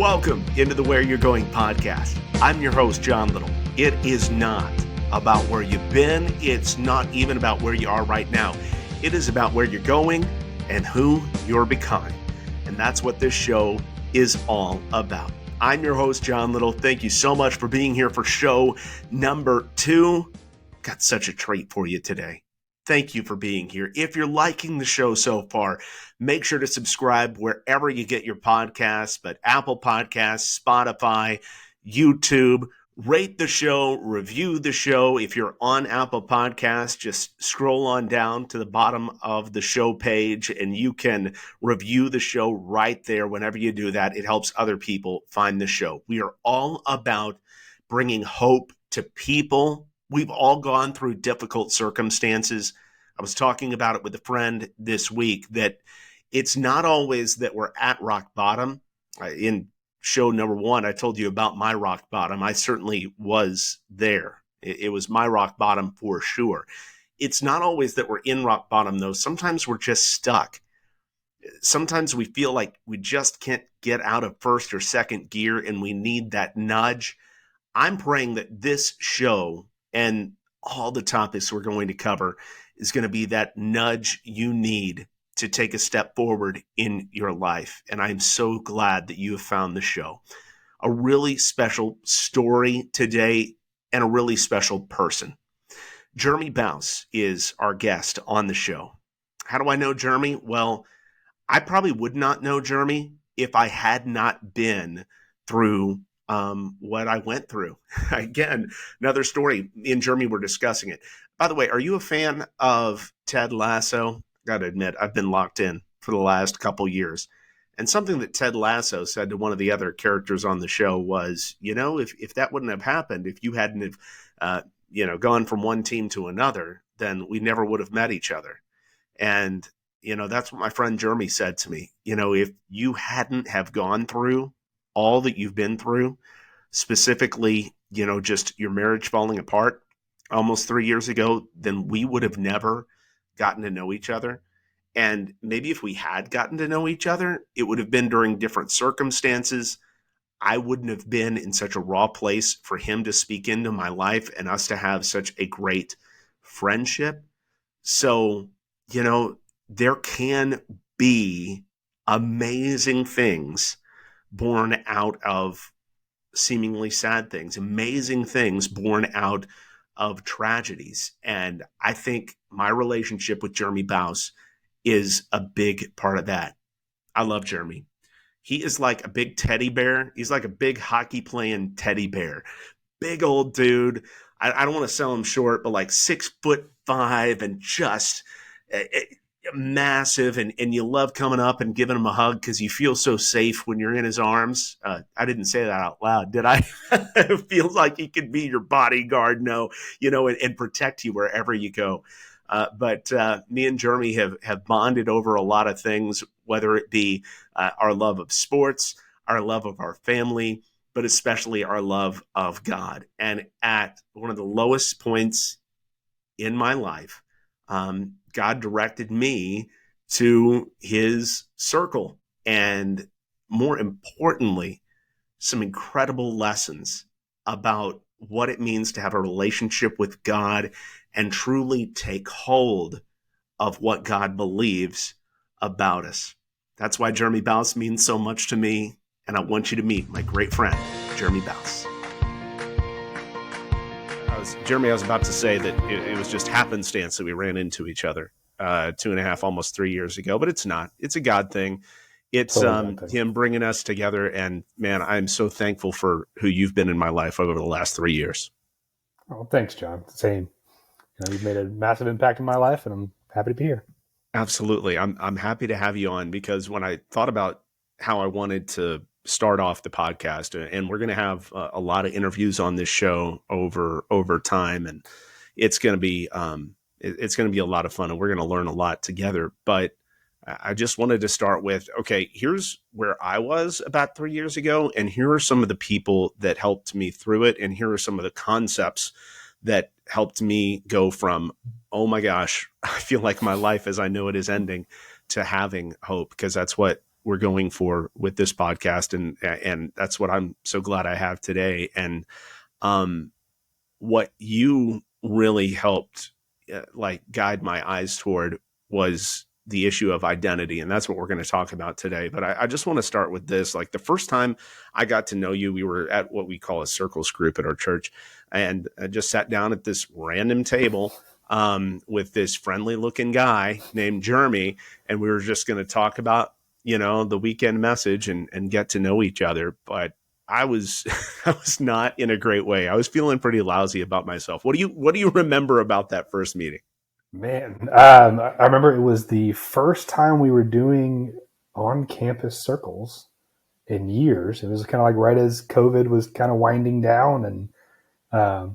Welcome into the Where You're Going podcast. I'm your host, John Liddle. It is not about where you've been. It's not even about where you are right now. It is about where you're going and who you're becoming. And that's what this show is all about. I'm your host, John Liddle. Thank you so much for being here for show number 2. Got such a treat for you today. Thank you for being here. If you're liking the show so far, make sure to subscribe wherever you get your podcasts, but Apple Podcasts, Spotify, YouTube. Rate the show, review the show. If you're on Apple Podcasts, just scroll on down to the bottom of the show page and you can review the show right there. Whenever you do that, it helps other people find the show. We are all about bringing hope to people. We've all gone through difficult circumstances. I was talking about it with a friend this week that it's not always that we're at rock bottom. In show number 1, I told you about my rock bottom. I certainly was there. It was my rock bottom for sure. It's not always that we're in rock bottom, though. Sometimes we're just stuck. Sometimes we feel like we just can't get out of first or second gear and we need that nudge. I'm praying that this show and all the topics we're going to cover is going to be that nudge you need to take a step forward in your life. And I'm so glad that you have found the show. A really special story today and a really special person. Jeremy Baus is our guest on the show. How do I know Jeremy? Well, I probably would not know Jeremy if I had not been through what I went through. Again, another story. Me and Jeremy were discussing it. By the way, are you a fan of Ted Lasso? Got to admit, I've been locked in for the last couple years. And something that Ted Lasso said to one of the other characters on the show was, if that wouldn't have happened, if you hadn't have, gone from one team to another, then we never would have met each other. And, that's what my friend Jeremy said to me. If you hadn't have gone through all that you've been through, specifically, just your marriage falling apart almost 3 years ago, then we would have never gotten to know each other. And maybe if we had gotten to know each other, it would have been during different circumstances. I wouldn't have been in such a raw place for him to speak into my life and us to have such a great friendship. So, there can be amazing things born out of seemingly sad things, amazing things born out of tragedies. And I think my relationship with Jeremy Baus is a big part of that. I love Jeremy. He is like a big teddy bear. He's like a big hockey playing teddy bear. Big old dude. I don't want to sell him short, but like 6'5" and just massive, and you love coming up and giving him a hug because you feel so safe when you're in his arms. I didn't say that out loud, did I? It feels like he could be your bodyguard, and protect you wherever you go. But me and Jeremy have bonded over a lot of things, whether it be our love of sports, our love of our family, but especially our love of God. And at one of the lowest points in my life, God directed me to his circle, and more importantly, some incredible lessons about what it means to have a relationship with God and truly take hold of what God believes about us. That's why Jeremy Baus means so much to me, and I want you to meet my great friend, Jeremy Baus. Jeremy, I was about to say that it was just happenstance that we ran into each other 2.5, almost 3 years ago, but it's not. It's a God thing. It's him bringing us together. And man, I'm so thankful for who you've been in my life over the last 3 years. Oh, thanks, John. Same. You've made a massive impact in my life, and I'm happy to be here. Absolutely. I'm happy to have you on, because when I thought about how I wanted to start off the podcast, and we're going to have a lot of interviews on this show over time, and it's going to be a lot of fun, and we're going to learn a lot together. But I just wanted to start with, okay, here's where I was about 3 years ago, and here are some of the people that helped me through it, and here are some of the concepts that helped me go from, oh my gosh, I feel like my life as I know it is ending, to having hope, because that's what we're going for with this podcast. And that's what I'm so glad I have today. And what you really helped like guide my eyes toward was the issue of identity. And that's what we're going to talk about today. But I just want to start with this. Like the first time I got to know you, we were at what we call a circles group at our church, and I just sat down at this random table with this friendly looking guy named Jeremy. And we were just going to talk about, the weekend message and get to know each other. But I was I was not in a great way. I was feeling pretty lousy about myself. What do you remember about that first meeting? Man, I remember it was the first time we were doing on-campus circles in years. It was kind of like right as COVID was kind of winding down, and I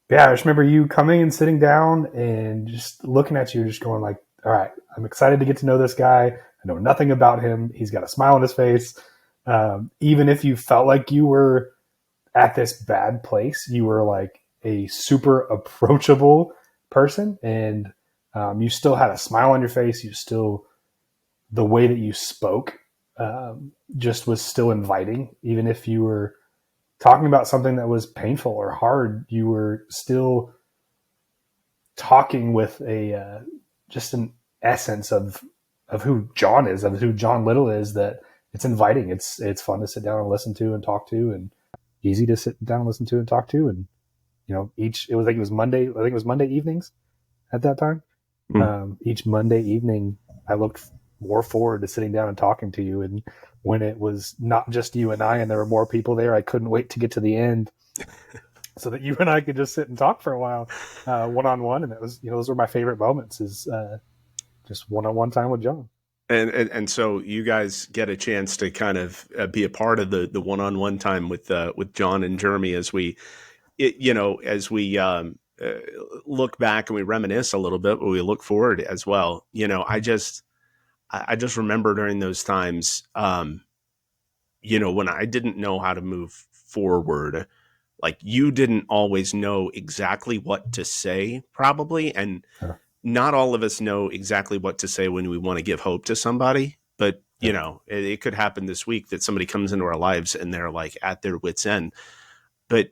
just remember you coming and sitting down and just looking at you, just going like, "All right, I'm excited to get to know this guy. I know nothing about him. He's got a smile on his face." Even if you felt like you were at this bad place, you were like a super approachable person, and you still had a smile on your face. The way that you spoke just was still inviting. Even if you were talking about something that was painful or hard, you were still talking with just an essence of who John is, of who John Liddle is, that it's inviting. It's fun to sit down and listen to and talk to, and easy to sit down and listen to and talk to. And it was Monday evenings at that time. Each Monday evening, I looked more forward to sitting down and talking to you. And when it was not just you and I, and there were more people there, I couldn't wait to get to the end so that you and I could just sit and talk for a while, one-on-one. And that was, those were my favorite moments, is just one-on-one time with John. And so you guys get a chance to kind of be a part of the one-on-one time with John and Jeremy as we look back and we reminisce a little bit, but we look forward as well. I just remember during those times, when I didn't know how to move forward, like you didn't always know exactly what to say, probably, and not all of us know exactly what to say when we want to give hope to somebody, but it could happen this week that somebody comes into our lives and they're like at their wit's end. But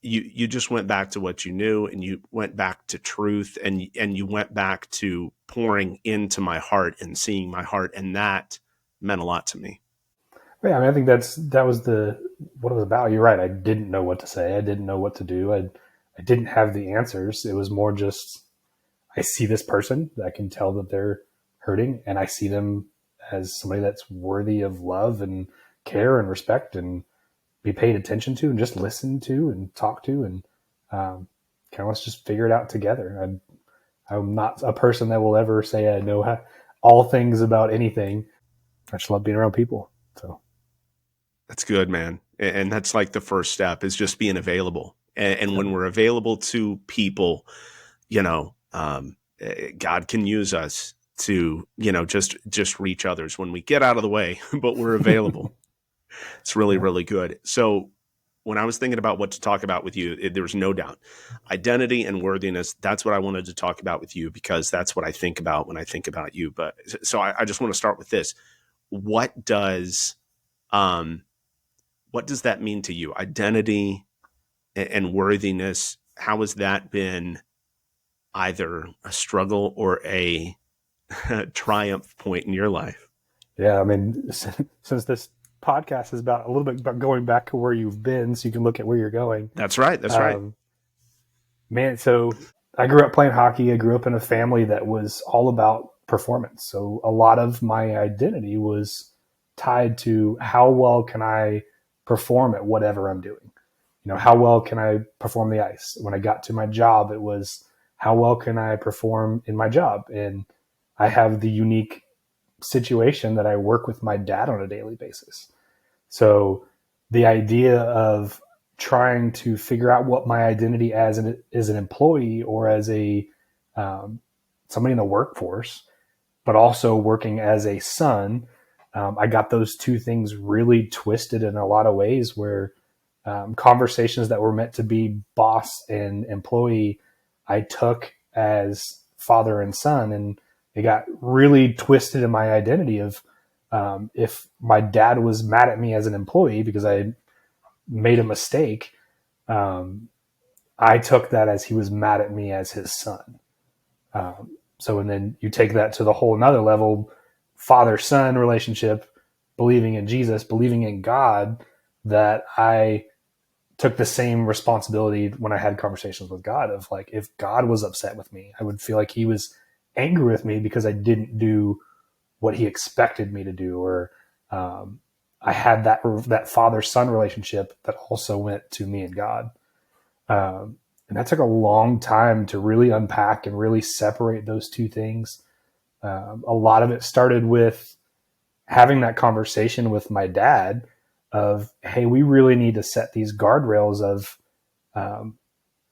you just went back to what you knew, and you went back to truth, and you went back to pouring into my heart and seeing my heart. And that meant a lot to me. Yeah. I mean, I think that was what it was about. You're right. I didn't know what to say. I didn't know what to do. I didn't have the answers. It was more just, I see this person, I can tell that they're hurting, and I see them as somebody that's worthy of love and care and respect and be paid attention to and just listen to and talk to, and kind of let's just figure it out together. I'm not a person that will ever say I know all things about anything. I just love being around people. So that's good, man. And that's like the first step, is just being available. And when we're available to people, God can use us to, just reach others when we get out of the way, but we're available. It's really, really good. So when I was thinking about what to talk about with you, there was no doubt identity and worthiness. That's what I wanted to talk about with you, because that's what I think about when I think about you. But so I just want to start with this. What does that mean to you? Identity and worthiness. How has that been either a struggle or a triumph point in your life? Yeah, I mean, since this podcast is about a little bit about going back to where you've been, so you can look at where you're going. That's right. Man, so I grew up playing hockey. I grew up in a family that was all about performance. So a lot of my identity was tied to how well can I perform at whatever I'm doing. How well can I perform the ice? When I got to my job, it was how well can I perform in my job? And I have the unique situation that I work with my dad on a daily basis. So the idea of trying to figure out what my identity as an employee or as a somebody in the workforce, but also working as a son, I got those two things really twisted in a lot of ways, where conversations that were meant to be boss and employee, I took as father and son, and it got really twisted in my identity of If my dad was mad at me as an employee because I made a mistake, I took that as he was mad at me as his son. And then you take that to the whole another level, father-son relationship, believing in Jesus, believing in God, that I took the same responsibility when I had conversations with God of like, if God was upset with me, I would feel like he was angry with me because I didn't do what he expected me to do. Or I had that father-son relationship that also went to me and God. And that took a long time to really unpack and really separate those two things. A lot of it started with having that conversation with my dad of, hey, we really need to set these guardrails of,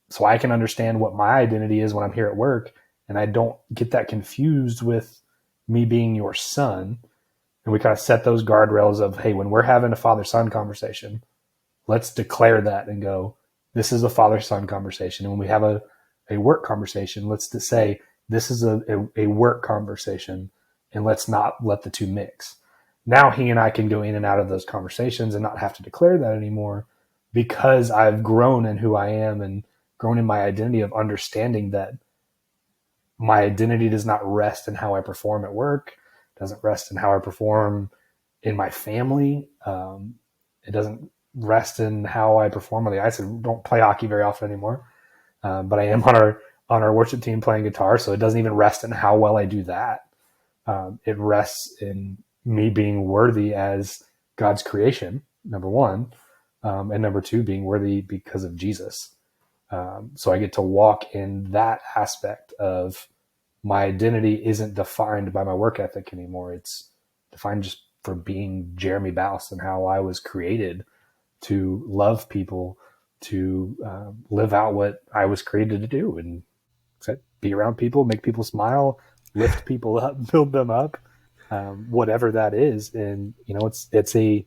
so I can understand what my identity is when I'm here at work, and I don't get that confused with me being your son. And we kind of set those guardrails of, hey, when we're having a father-son conversation, let's declare that and go, this is a father-son conversation. And when we have a work conversation, let's just say this is a work conversation, and let's not let the two mix. Now he and I can go in and out of those conversations and not have to declare that anymore, because I've grown in who I am and grown in my identity of understanding that my identity does not rest in how I perform at work, doesn't rest in how I perform in my family. It doesn't rest in how I perform on the ice. I don't play hockey very often anymore, but I am on our worship team playing guitar, so it doesn't even rest in how well I do that. It rests in me being worthy as God's creation, number one, and number two, being worthy because of Jesus. So I get to walk in that aspect of my identity isn't defined by my work ethic anymore. It's defined just for being Jeremy Baus and how I was created to love people, to live out what I was created to do, and be around people, make people smile, lift people up, build them up, whatever that is. And it's a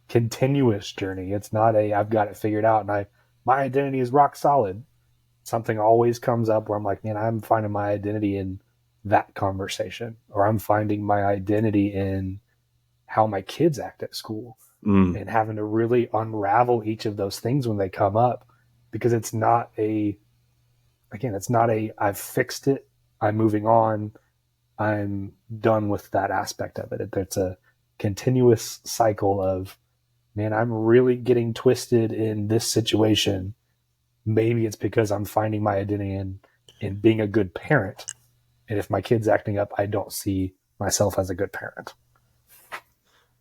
continuous journey. It's not I've got it figured out and my identity is rock solid. Something always comes up where I'm like, man, I'm finding my identity in that conversation, or I'm finding my identity in how my kids act at school, and having to really unravel each of those things when they come up, because it's not I've fixed it, I'm moving on, I'm done with that aspect of it. It's a continuous cycle of, man, I'm really getting twisted in this situation. Maybe it's because I'm finding my identity in being a good parent. And if my kid's acting up, I don't see myself as a good parent.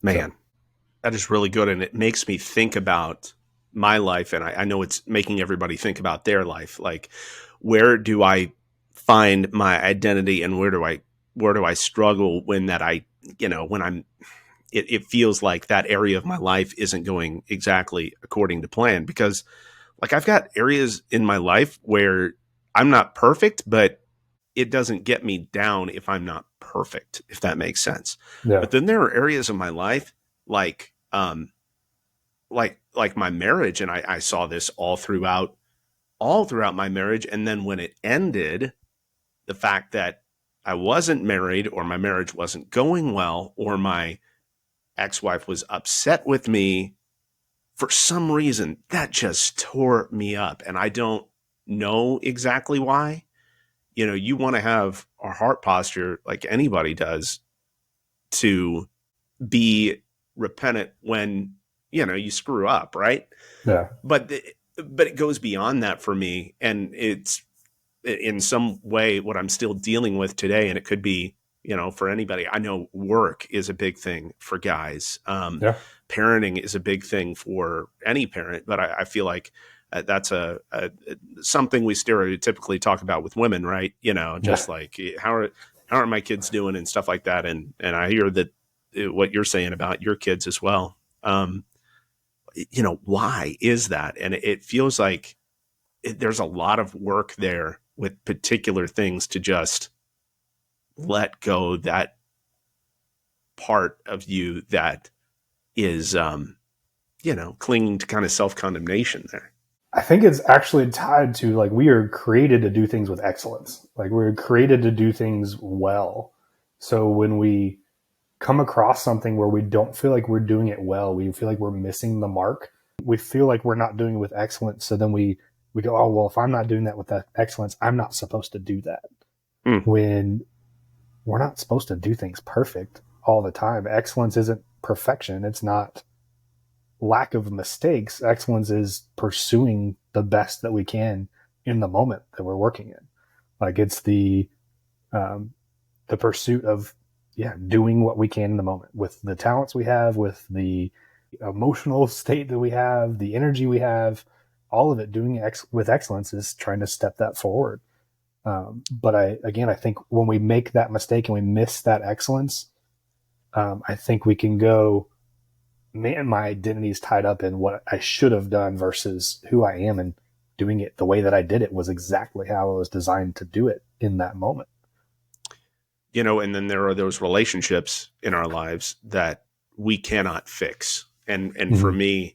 Man, that is really good. And it makes me think about my life. And I know it's making everybody think about their life. Like, where do I find my identity, and where do I struggle when it feels like that area of my life isn't going exactly according to plan? Because like, I've got areas in my life where I'm not perfect, but it doesn't get me down if I'm not perfect, if that makes sense. Yeah. But then there are areas of my life like my marriage. And I saw this all throughout my marriage. And then when it ended, the fact that I wasn't married, or my marriage wasn't going well, or my ex-wife was upset with me for some reason, that just tore me up. And I don't know exactly why. You want to have a heart posture like anybody does, to be repentant when, you screw up, right? Yeah. But it goes beyond that for me. And it's in some way what I'm still dealing with today. And it could be, for anybody. I know work is a big thing for guys. Yeah. Parenting is a big thing for any parent, but I feel like that's a something we stereotypically talk about with women, right? Just like, how are my kids doing and stuff like that. And I hear that what you're saying about your kids as well. Why is that? And it feels like there's a lot of work there with particular things to just let go that part of you that is, clinging to kind of self-condemnation there. I think it's actually tied to, like, we are created to do things with excellence. Like, we're created to do things well. So when we come across something where we don't feel like we're doing it well, we feel like we're missing the mark, we feel like we're not doing it with excellence. So then we go, oh, well, if I'm not doing that with that excellence, I'm not supposed to do that. When we're not supposed to do things perfect all the time. Excellence isn't perfection. It's not lack of mistakes. Excellence is pursuing the best that we can in the moment that we're working in. Like it's the pursuit of, doing what we can in the moment with the talents we have, with the emotional state that we have, the energy we have, all of it. Doing with excellence is trying to step that forward. But I think when we make that mistake and we miss that excellence, I think we can go, man, my identity is tied up in what I should have done versus who I am, and doing it the way that I did it was exactly how I was designed to do it in that moment. And then there are those relationships in our lives that we cannot fix. And for me,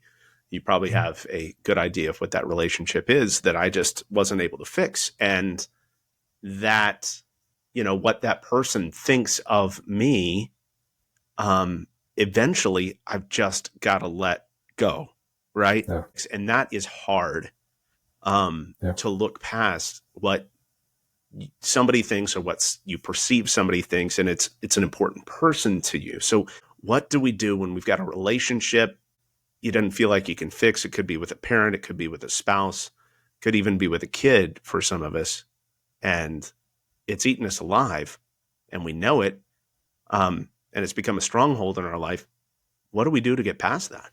you probably have a good idea of what that relationship is that I just wasn't able to fix. And that, what that person thinks of me, eventually I've just got to let go. Right. Yeah. And that is hard, to look past what somebody thinks or what you perceive somebody thinks. And it's an important person to you. So what do we do when we've got a relationship you didn't feel like you can fix? It could be with a parent. It could be with a spouse. It could even be with a kid for some of us. And it's eaten us alive and we know it. And it's become a stronghold in our life. What do we do to get past that?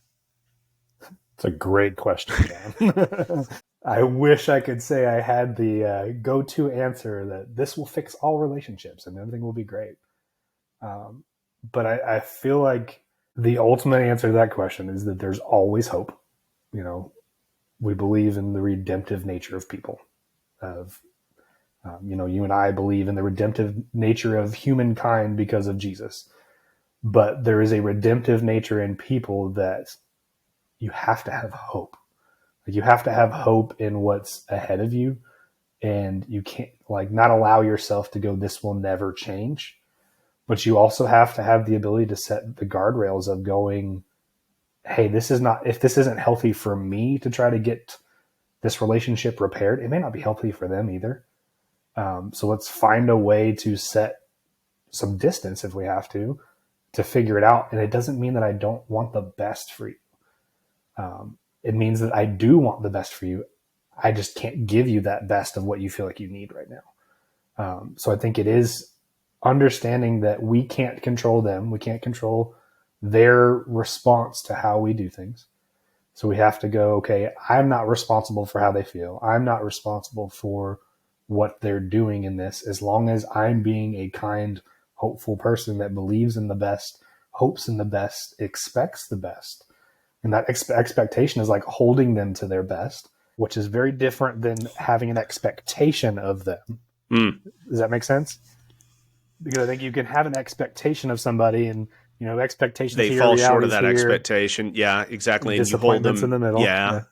It's a great question, John. I wish I could say I had the go-to answer that this will fix all relationships and everything will be great. But I feel like the ultimate answer to that question is that there's always hope. We believe in the redemptive nature of people. You and I believe in the redemptive nature of humankind because of Jesus. But there is a redemptive nature in people that you have to have hope. Like you have to have hope in what's ahead of you, and you can't not allow yourself to go, this will never change. But you also have to have the ability to set the guardrails of going, hey, if this isn't healthy for me to try to get this relationship repaired, it may not be healthy for them either. So let's find a way to set some distance if we have to figure it out. And it doesn't mean that I don't want the best for you. It means that I do want the best for you. I just can't give you that best of what you feel like you need right now. So I think it is understanding that we can't control them. We can't control their response to how we do things. So we have to go, okay, I'm not responsible for how they feel. I'm not responsible for what they're doing in this, as long as I'm being a kind, hopeful person that believes in the best, hopes in the best, expects the best. And that expectation is like holding them to their best, which is very different than having an expectation of them. Does that make sense? Because I think you can have an expectation of somebody, and expectations they fall short of that expectation. Yeah, exactly. And you hold them in the middle. Yeah.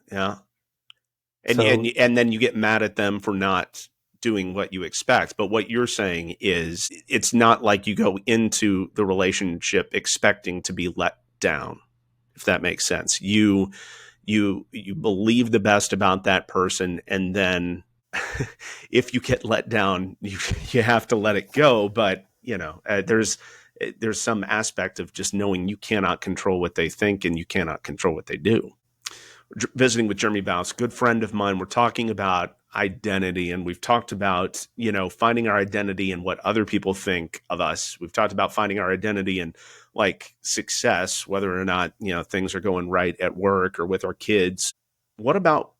And then you get mad at them for not doing what you expect. But what you're saying is, it's not like you go into the relationship expecting to be let down, if that makes sense. You believe the best about that person, and then if you get let down, you have to let it go. But there's some aspect of just knowing you cannot control what they think and you cannot control what they do. Visiting with Jeremy Baus, good friend of mine. We're talking about identity, and we've talked about, finding our identity in what other people think of us. We've talked about finding our identity in success, whether or not, things are going right at work or with our kids. What about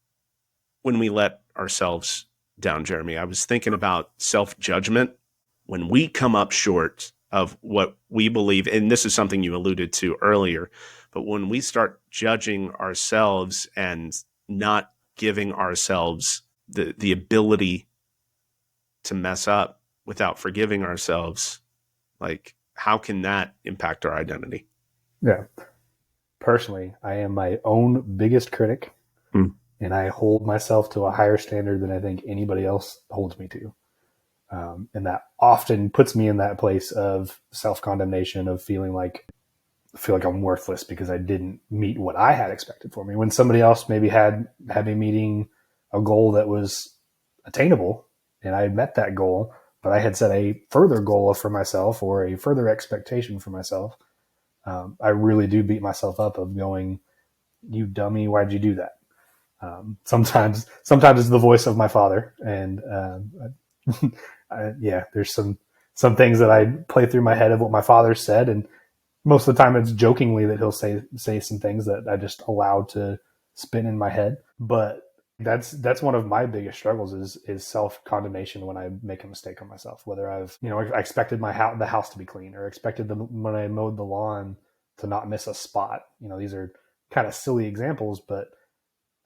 when we let ourselves down, Jeremy? I was thinking about self-judgment. When we come up short of what we believe, and this is something you alluded to earlier, but when we start judging ourselves and not giving ourselves the ability to mess up without forgiving ourselves, how can that impact our identity? Yeah. Personally, I am my own biggest critic, and I hold myself to a higher standard than I think anybody else holds me to. And that often puts me in that place of self-condemnation, of feeling like I'm worthless because I didn't meet what I had expected for me. When somebody else maybe had me meeting a goal that was attainable and I had met that goal, but I had set a further goal for myself or a further expectation for myself, I really do beat myself up of going, you dummy, why'd you do that? Sometimes it's the voice of my father, and there's some things that I play through my head of what my father said, and most of the time it's jokingly that he'll say some things that I just allow to spin in my head. But that's one of my biggest struggles is self-condemnation when I make a mistake on myself. Whether I expected the house to be clean, or expected when I mowed the lawn to not miss a spot. These are kind of silly examples, but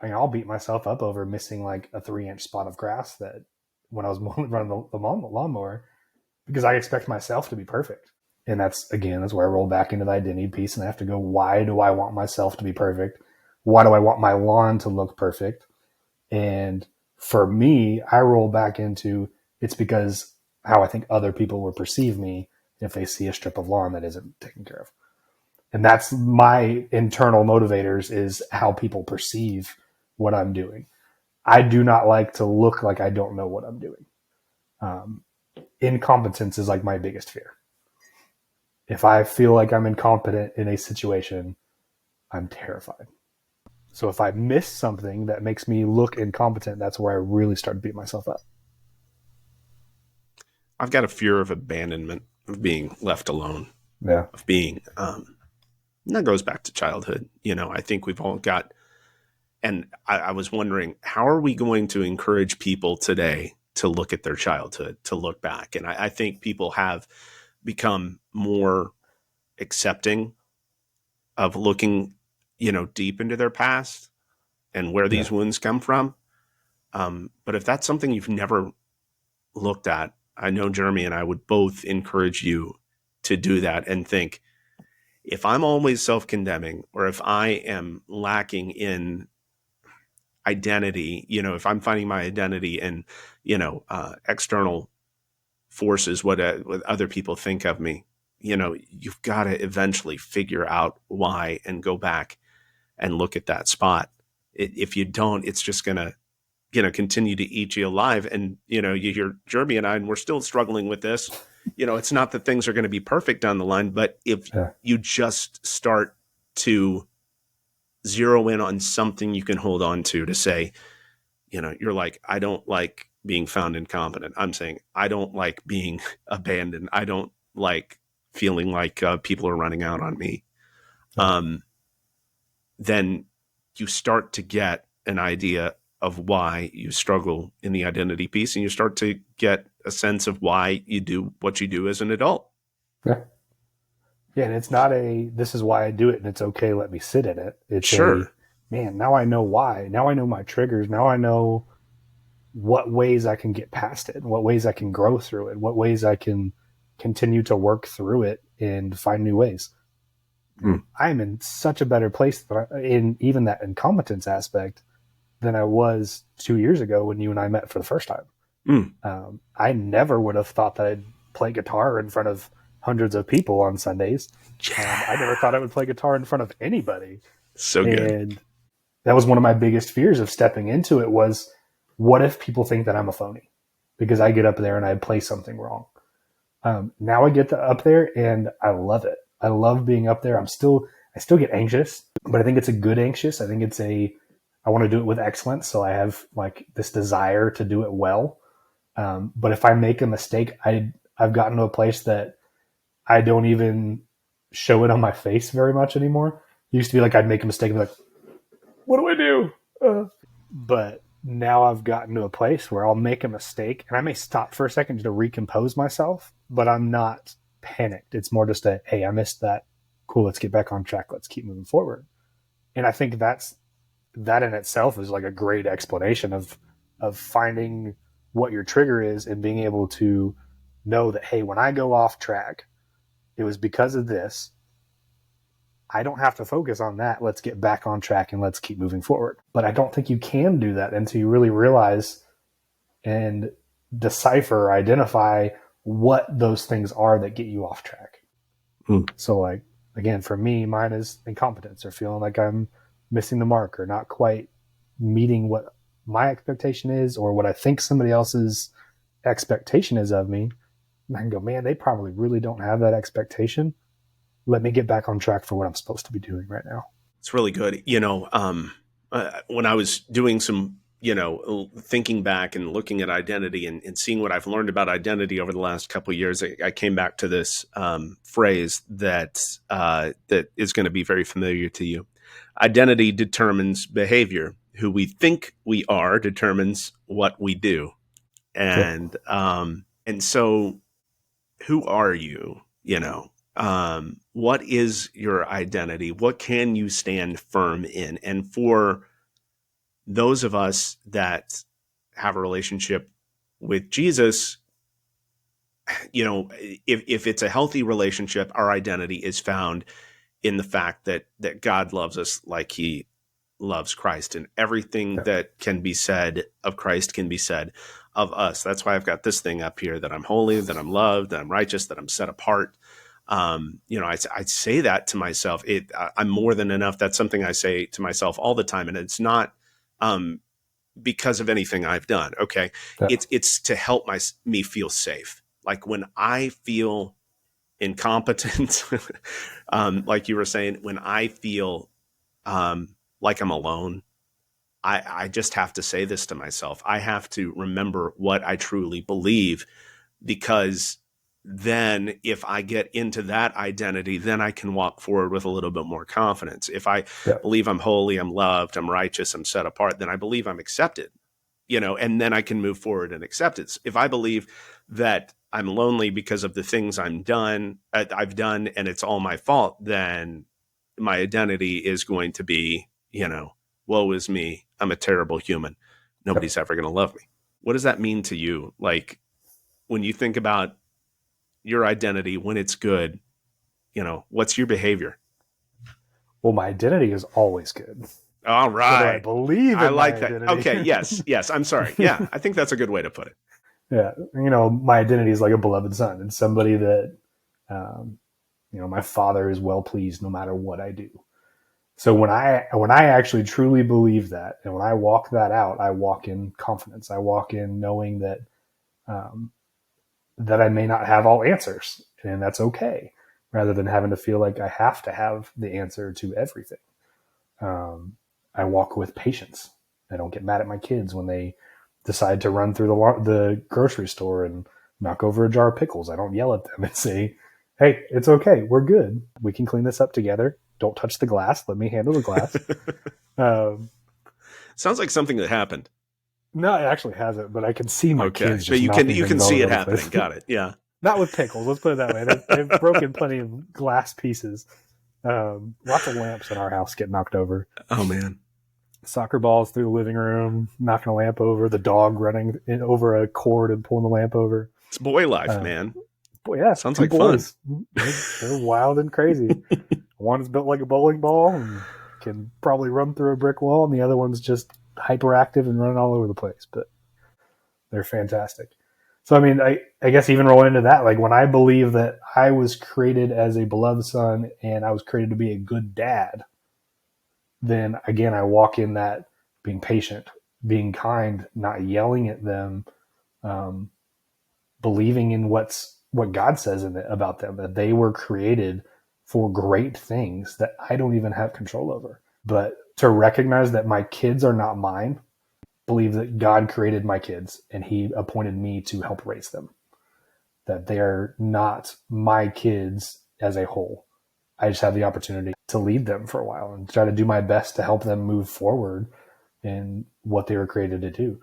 I'll beat myself up over missing like a 3-inch spot of grass that when I was running the lawnmower, because I expect myself to be perfect. And that's where I roll back into the identity piece, and I have to go, why do I want myself to be perfect? Why do I want my lawn to look perfect? And for me, I roll back into, it's because how I think other people will perceive me if they see a strip of lawn that isn't taken care of. And that's my internal motivators, is how people perceive what I'm doing. I do not like to look like I don't know what I'm doing. Incompetence is like my biggest fear. If I feel like I'm incompetent in a situation, I'm terrified. So if I miss something that makes me look incompetent, that's where I really start to beat myself up. I've got a fear of abandonment, of being left alone. Yeah. Of being, and that goes back to childhood. I think we've all got, and I was wondering, how are we going to encourage people today to look at their childhood, to look back? And I think people have become more accepting of looking, deep into their past and where these wounds come from. But if that's something you've never looked at, I know Jeremy and I would both encourage you to do that and think, if I'm always self-condemning, or if I am lacking in identity, if I'm finding my identity in, external forces, what other people think of me, you've got to eventually figure out why and go back and look at that spot. If you don't, it's just going to, continue to eat you alive. And, you hear Jeremy and I, and we're still struggling with this. It's not that things are going to be perfect down the line, but if you just start to zero in on something you can hold on to say, you're like, I don't like being found incompetent. I'm saying, I don't like being abandoned. I don't like feeling like people are running out on me. Then you start to get an idea of why you struggle in the identity piece, and you start to get a sense of why you do what you do as an adult. Yeah. Yeah. And it's not this is why I do it and it's okay, let me sit in it. It's sure. Now I know why. Now I know my triggers. Now I know what ways I can get past it, what ways I can grow through it, what ways I can continue to work through it and find new ways. I'm in such a better place in even that incompetence aspect than I was 2 years ago when you and I met for the first time. I never would have thought that I'd play guitar in front of hundreds of people on Sundays. I never thought I would play guitar in front of anybody. So good. And that was one of my biggest fears of stepping into it, was, what if people think that I'm a phony because I get up there and I play something wrong? Now I get up there and I love it. I love being up there. I still get anxious, but I think it's a good anxious. I think I want to do it with excellence. So I have like this desire to do it well. But if I make a mistake, I've gotten to a place that I don't even show it on my face very much anymore. It used to be like, I'd make a mistake and be like, what do I do? But now I've gotten to a place where I'll make a mistake and I may stop for a second to recompose myself, but I'm not panicked. It's more just hey, I missed that. Cool. Let's get back on track. Let's keep moving forward. And I think that in itself is like a great explanation of finding what your trigger is and being able to know that, hey, when I go off track, it was because of this. I don't have to focus on that. Let's get back on track and let's keep moving forward. But I don't think you can do that until you really realize and decipher or identify what those things are that get you off track. So like, again, for me, mine is incompetence or feeling like I'm missing the mark or not quite meeting what my expectation is or what I think somebody else's expectation is of me. And I can go, man, they probably really don't have that expectation. Let me get back on track for what I'm supposed to be doing right now. It's really good. When I was doing some, thinking back and looking at identity and seeing what I've learned about identity over the last couple of years, I came back to this phrase that is going to be very familiar to you. Identity determines behavior. Who we think we are determines what we do. And so who are you? What is your identity? What can you stand firm in? And for those of us that have a relationship with Jesus, if it's a healthy relationship, our identity is found in the fact that God loves us like he loves Christ, and everything that can be said of Christ can be said of us. That's why I've got this thing up here, that I'm holy, that I'm loved, that I'm righteous, that I'm set apart. I say that to myself. I'm more than enough. That's something I say to myself all the time. And it's not, because of anything I've done. Okay. Yeah. It's to help me feel safe. Like when I feel incompetent, like you were saying, when I feel, like I'm alone, I just have to say this to myself. I have to remember what I truly believe, because then if I get into that identity, then I can walk forward with a little bit more confidence. If I believe I'm holy, I'm loved, I'm righteous, I'm set apart, then I believe I'm accepted, and then I can move forward in acceptance. If I believe that I'm lonely because of the things I've done, and it's all my fault, then my identity is going to be, woe is me. I'm a terrible human. Nobody's ever going to love me. What does that mean to you? Like when you think about your identity, when it's good, what's your behavior? Well, my identity is always good. All right. I believe in I like my that. identity. Okay. Yes. I'm sorry. Yeah. I think that's a good way to put it. Yeah. My identity is like a beloved son and somebody that, my father is well pleased no matter what I do. So when I actually truly believe that, and when I walk that out, I walk in confidence. I walk in knowing that, that I may not have all answers, and that's okay, rather than having to feel like I have to have the answer to everything. I walk with patience. I don't get mad at my kids when they decide to run through the grocery store and knock over a jar of pickles. I don't yell at them and say, hey, it's okay. We're good. We can clean this up together. Don't touch the glass. Let me handle the glass. Sounds like something that happened. No, it actually hasn't, but I can see my kids. But you can see it happening. Got it. Yeah. Not with pickles. Let's put it that way. They've broken plenty of glass pieces. Lots of lamps in our house get knocked over. Oh man. Soccer balls through the living room, knocking a lamp over. The dog running over a cord and pulling the lamp over. It's boy life, man. Boy, yeah, sounds like boys. Fun. They're wild and crazy. One is built like a bowling ball and can probably run through a brick wall, and the other one's just hyperactive and running all over the place. But they're fantastic. So, I mean, I guess even rolling into that, like when I believe that I was created as a beloved son and I was created to be a good dad, then again, I walk in that being patient, being kind, not yelling at them, believing in what God says about them, that they were created for great things that I don't even have control over. But to recognize that my kids are not mine, believe that God created my kids and he appointed me to help raise them, that they are not my kids as a whole. I just have the opportunity to lead them for a while and try to do my best to help them move forward in what they were created to do,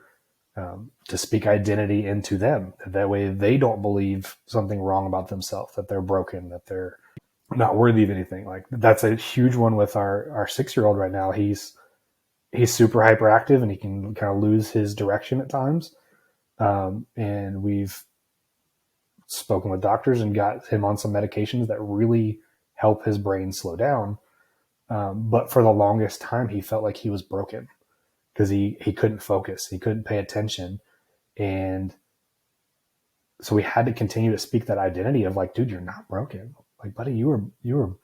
to speak identity into them. That way they don't believe something wrong about themselves, that they're broken, that they're not worthy of anything. Like that's a huge one with our 6-year-old right now. He's super hyperactive and he can kind of lose his direction at times. And we've spoken with doctors and got him on some medications that really help his brain slow down. But for the longest time, he felt like he was broken because he couldn't focus. He couldn't pay attention. And so we had to continue to speak that identity of like, dude, you're not broken. Like, buddy, you were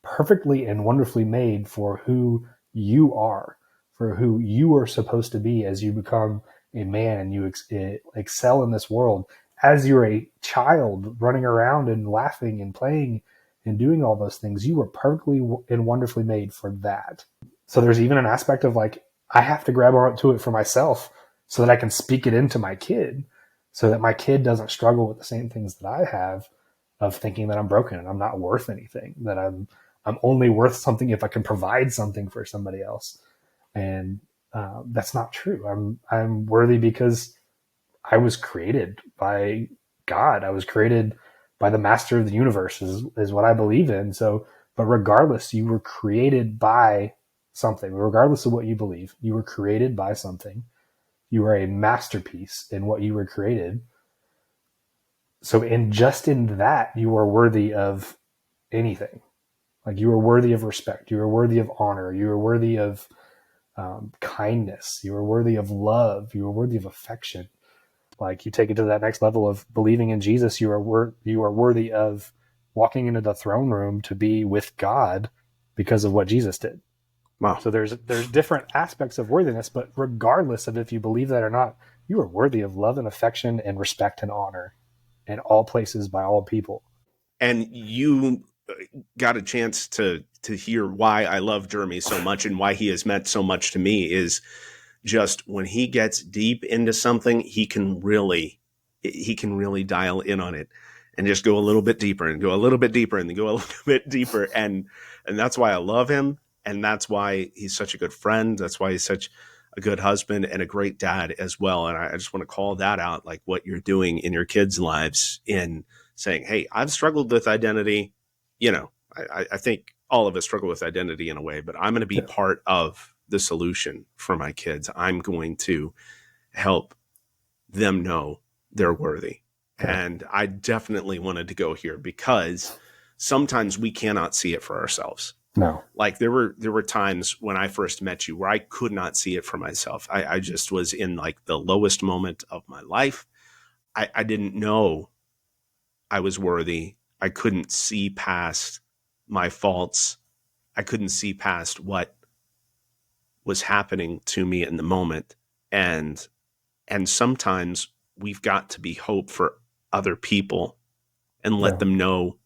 perfectly and wonderfully made for who you are, for who you are supposed to be as you become a man and you excel in this world. As you're a child running around and laughing and playing and doing all those things, you were perfectly and wonderfully made for that. So there's even an aspect of like, I have to grab onto it for myself so that I can speak it into my kid, so that my kid doesn't struggle with the same things that I have, of thinking that I'm broken and I'm not worth anything, that I'm only worth something if I can provide something for somebody else. And that's not true. I'm worthy because I was created by God. I was created by the master of the universe is what I believe in. So, but regardless, you were created by something. Regardless of what you believe, you were created by something. You are a masterpiece in what you were created. So in that, you are worthy of anything. Like, you are worthy of respect. You are worthy of honor. You are worthy of kindness. You are worthy of love. You are worthy of affection. Like, you take it to that next level of believing in Jesus. You are worthy of walking into the throne room to be with God because of what Jesus did. Wow. So there's different aspects of worthiness, but regardless of if you believe that or not, you are worthy of love and affection and respect and honor in all places by all people. And you got a chance to hear why I love Jeremy so much and why he has meant so much to me is just when he gets deep into something, he can really dial in on it and just go a little bit deeper and go a little bit deeper and then go a little bit deeper. And that's why I love him. And that's why he's such a good friend. That's why he's such a good husband and a great dad as well. And I just want to call that out, like what you're doing in your kids' lives in saying, hey, I've struggled with identity. You know, I think all of us struggle with identity in a way, but I'm going to be part of the solution for my kids. I'm going to help them know they're worthy. Yeah. And I definitely wanted to go here because sometimes we cannot see it for ourselves. No. Like there were times when I first met you where I could not see it for myself. I just was in like the lowest moment of my life. I didn't know I was worthy. I couldn't see past my faults. I couldn't see past what was happening to me in the moment. And sometimes we've got to be hope for other people and let them know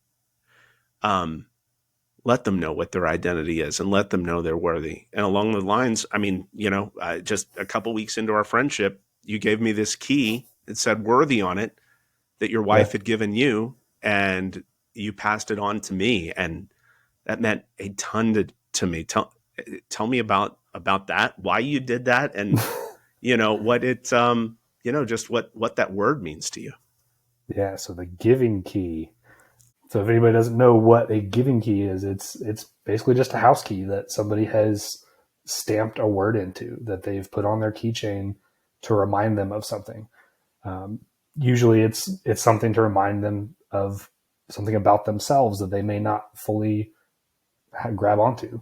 what their identity is and let them know they're worthy. And along the lines, I mean, just a couple weeks into our friendship, you gave me this key. It said worthy on it that your wife had given you, and you passed it on to me. And that meant a ton to me. Tell me about that, why you did that, and what it just what that word means to you. Yeah. So the giving key. So if anybody doesn't know what a giving key is, it's basically just a house key that somebody has stamped a word into, that they've put on their keychain to remind them of something. Usually it's something to remind them of something about themselves that they may not fully grab onto.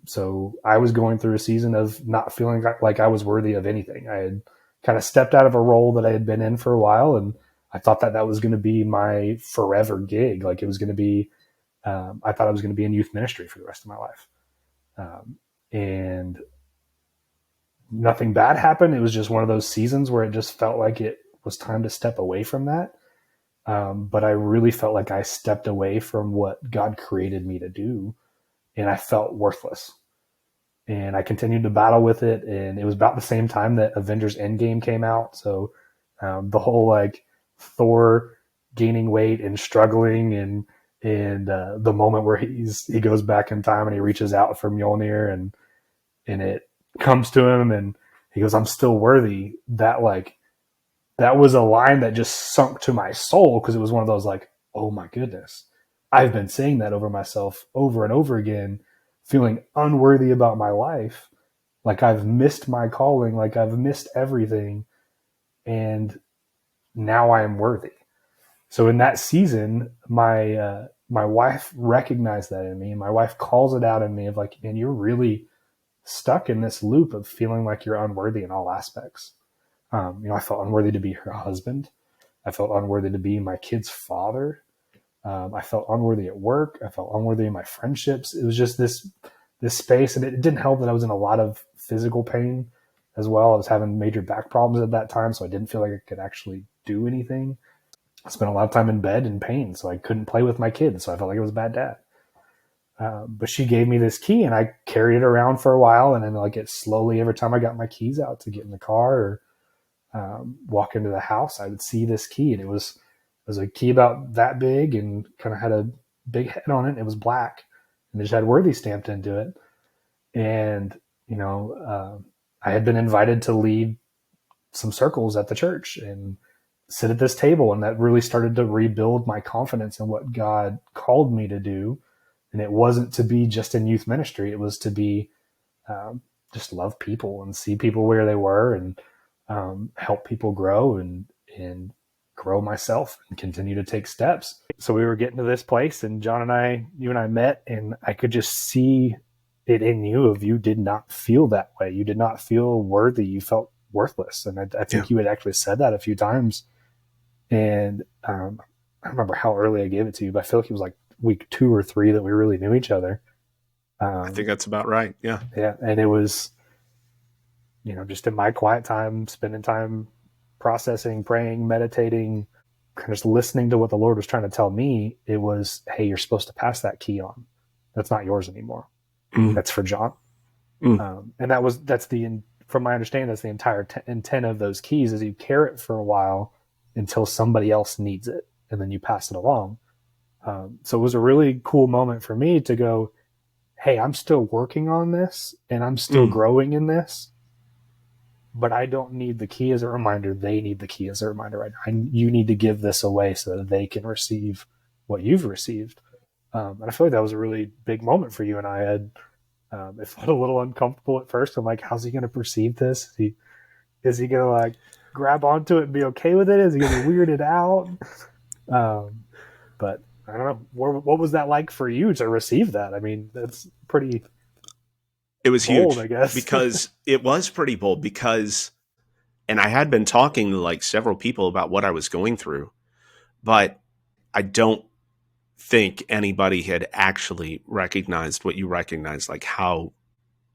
So I was going through a season of not feeling like I was worthy of anything. I had kind of stepped out of a role that I had been in for a while, and I thought that was going to be my forever gig. Like it was going to be, I thought I was going to be in youth ministry for the rest of my life. And nothing bad happened. It was just one of those seasons where it just felt like it was time to step away from that. But I really felt like I stepped away from what God created me to do, and I felt worthless. And I continued to battle with it. And it was about the same time that Avengers Endgame came out. So the whole like Thor gaining weight and struggling, and the moment where he goes back in time and he reaches out for Mjolnir and it comes to him and he goes, "I'm still worthy." That was a line that just sunk to my soul, because it was one of those like, oh my goodness, I've been saying that over myself over and over again, feeling unworthy about my life, like I've missed my calling, like I've missed everything, and now I am worthy. So in that season, my wife recognized that in me. My wife calls it out in me of like, man, you're really stuck in this loop of feeling like you're unworthy in all aspects. I felt unworthy to be her husband. I felt unworthy to be my kid's father. I felt unworthy at work. I felt unworthy in my friendships. It was just this space, and it didn't help that I was in a lot of physical pain as well. I was having major back problems at that time, so I didn't feel like I could actually do anything. I spent a lot of time in bed in pain, so I couldn't play with my kids, so I felt like I was a bad dad. But she gave me this key, and I carried it around for a while, and then like it slowly, every time I got my keys out to get in the car or walk into the house, I would see this key, and it was a key about that big and kind of had a big head on it. It was black, and it just had Worthy stamped into it. And I had been invited to lead some circles at the church and sit at this table, and that really started to rebuild my confidence in what God called me to do. And it wasn't to be just in youth ministry; it was to be just love people and see people where they were, and help people grow and grow myself and continue to take steps. So we were getting to this place, and you and I met, and I could just see it in you of you did not feel that way. You did not feel worthy. You felt worthless. And I think you had actually said that a few times. And I don't remember how early I gave it to you, but I feel like it was like week 2 or 3 that we really knew each other. I think that's about right. Yeah. Yeah. And it was, just in my quiet time, spending time processing, praying, meditating, kind of just listening to what the Lord was trying to tell me. It was, hey, you're supposed to pass that key on. That's not yours anymore. That's for John. And from my understanding, that's the entire intent of those keys is you carry it for a while until somebody else needs it, and then you pass it along. So it was a really cool moment for me to go, hey, I'm still working on this and I'm still growing in this, but I don't need the key as a reminder. They need the key as a reminder right now. You need to give this away so that they can receive what you've received. And I feel like that was a really big moment for you and I. It felt a little uncomfortable at first. I'm like, how's he going to perceive this? Is he going to like grab onto it and be okay with it? Is he going to weird it out? But I don't know. What was that like for you to receive that? I mean, that's pretty. It was bold, huge, I guess. because it was pretty bold and I had been talking to like several people about what I was going through, but I don't think anybody had actually recognized what you recognized, like how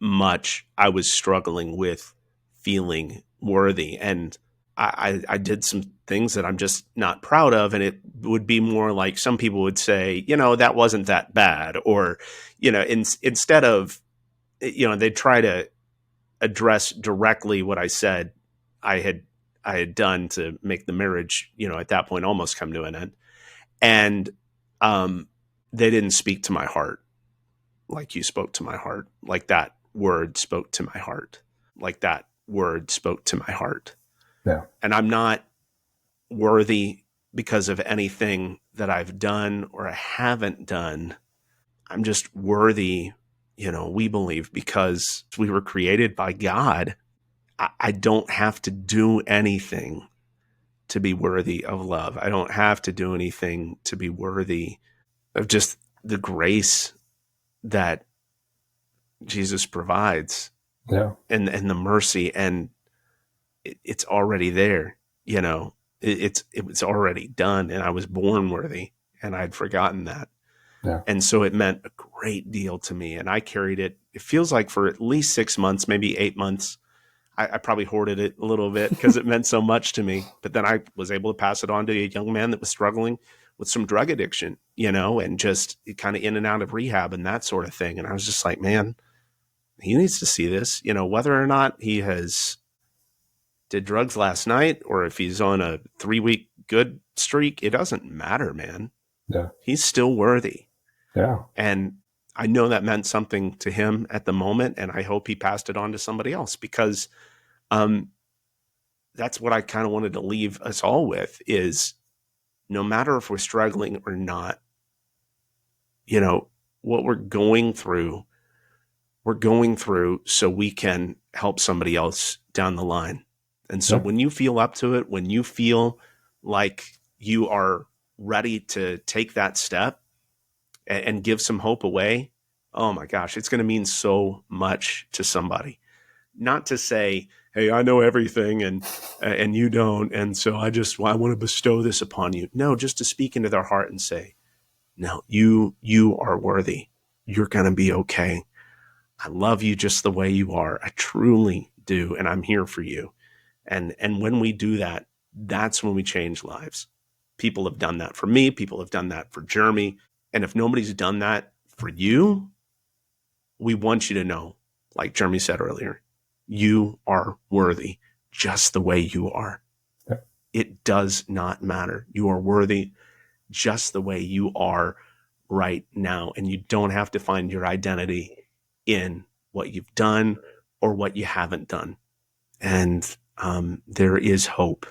much I was struggling with feeling worthy. And I did some things that I'm just not proud of. And it would be more like some people would say, that wasn't that bad. Or, instead of, they'd try to address directly what I said I had done to make the marriage, at that point almost come to an end. And they didn't speak to my heart like you spoke to my heart, like that word spoke to my heart, like that word spoke to my heart. Yeah. And I'm not worthy because of anything that I've done or I haven't done. I'm just worthy, we believe, because we were created by God. I don't have to do anything to be worthy of love. I don't have to do anything to be worthy of just the grace that Jesus provides. Yeah. And the mercy, and it's already there. It's already done, and I was born worthy, and I'd forgotten that. Yeah. And so it meant a great deal to me, and I carried it. It feels like for at least 6 months, maybe 8 months. I probably hoarded it a little bit because it meant so much to me. But then I was able to pass it on to a young man that was struggling with some drug addiction, and just kind of in and out of rehab and that sort of thing. And I was just like, man, he needs to see this, whether or not he did drugs last night or if he's on a 3-week good streak, it doesn't matter, man. Yeah. He's still worthy. Yeah. And I know that meant something to him at the moment, and I hope he passed it on to somebody else, because that's what I kind of wanted to leave us all with is no matter if we're struggling or not, what we're going through so we can help somebody else down the line. And so when you feel up to it, when you feel like you are ready to take that step and give some hope away, oh my gosh, it's going to mean so much to somebody. Not to say, hey, I know everything and you don't. And so I want to bestow this upon you. No, just to speak into their heart and say, no, you are worthy. You're going to be okay. I love you just the way you are. I truly do. And I'm here for you. And when we do that, that's when we change lives. People have done that for me. People have done that for Jeremy. And if nobody's done that for you, we want you to know, like Jeremy said earlier, you are worthy just the way you are. Yeah. It does not matter. You are worthy just the way you are right now. And you don't have to find your identity in what you've done or what you haven't done. And there is hope,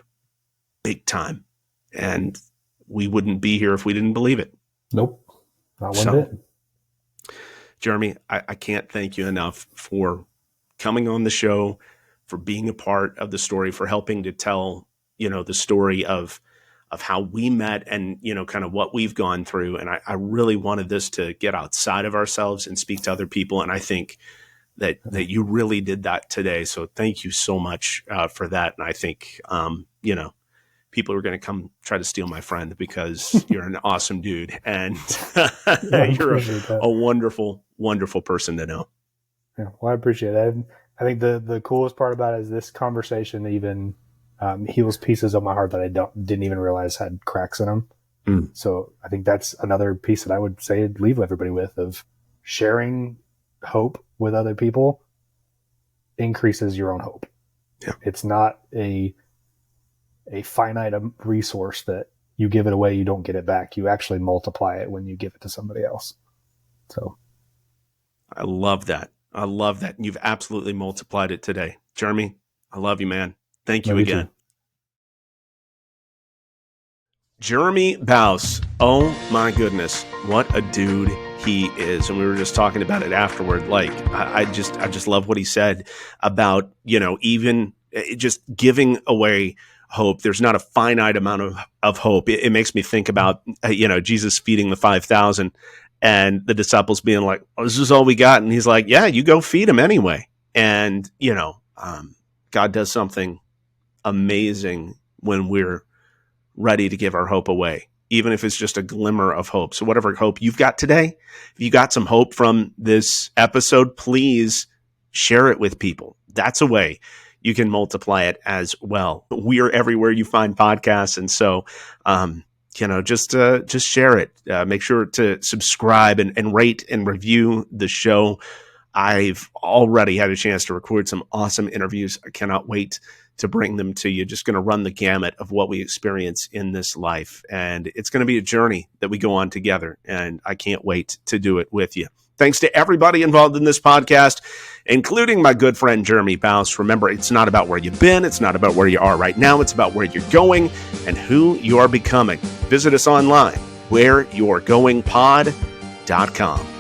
big time. And we wouldn't be here if we didn't believe it. Nope, not one bit. Jeremy, I can't thank you enough for coming on the show, for being a part of the story, for helping to tell, the story of how we met and, kind of what we've gone through. And I really wanted this to get outside of ourselves and speak to other people. And I think that you really did that today. So thank you so much for that. And I think, people are going to come try to steal my friend because you're an awesome dude and you're a wonderful, wonderful person to know. Yeah, well, I appreciate it. I think the coolest part about it is this conversation even heals pieces of my heart that I didn't even realize had cracks in them. Mm. So I think that's another piece that I would say leave everybody with, of sharing hope with other people increases your own hope. Yeah. It's not a finite resource that you give it away, you don't get it back. You actually multiply it when you give it to somebody else. So I love that. You've absolutely multiplied it today. Jeremy, I love you, man. Thank you again. Jeremy Baus. Oh my goodness. What a dude he is. And we were just talking about it afterward. Like, I just love what he said about, even just giving away hope. There's not a finite amount of hope. It makes me think about, Jesus feeding the 5,000 and the disciples being like, oh, this is all we got. And he's like, yeah, you go feed them anyway. And, God does something amazing when we're ready to give our hope away, even if it's just a glimmer of hope. So whatever hope you've got today, if you got some hope from this episode, please share it with people. That's a way you can multiply it as well. We are everywhere you find podcasts. And so, just share it. Make sure to subscribe and rate and review the show. I've already had a chance to record some awesome interviews. I cannot wait to bring them to you. Just going to run the gamut of what we experience in this life. And it's going to be a journey that we go on together. And I can't wait to do it with you. Thanks to everybody involved in this podcast, including my good friend, Jeremy Baus. Remember, it's not about where you've been. It's not about where you are right now. It's about where you're going and who you are becoming. Visit us online, whereyourgoingpod.com.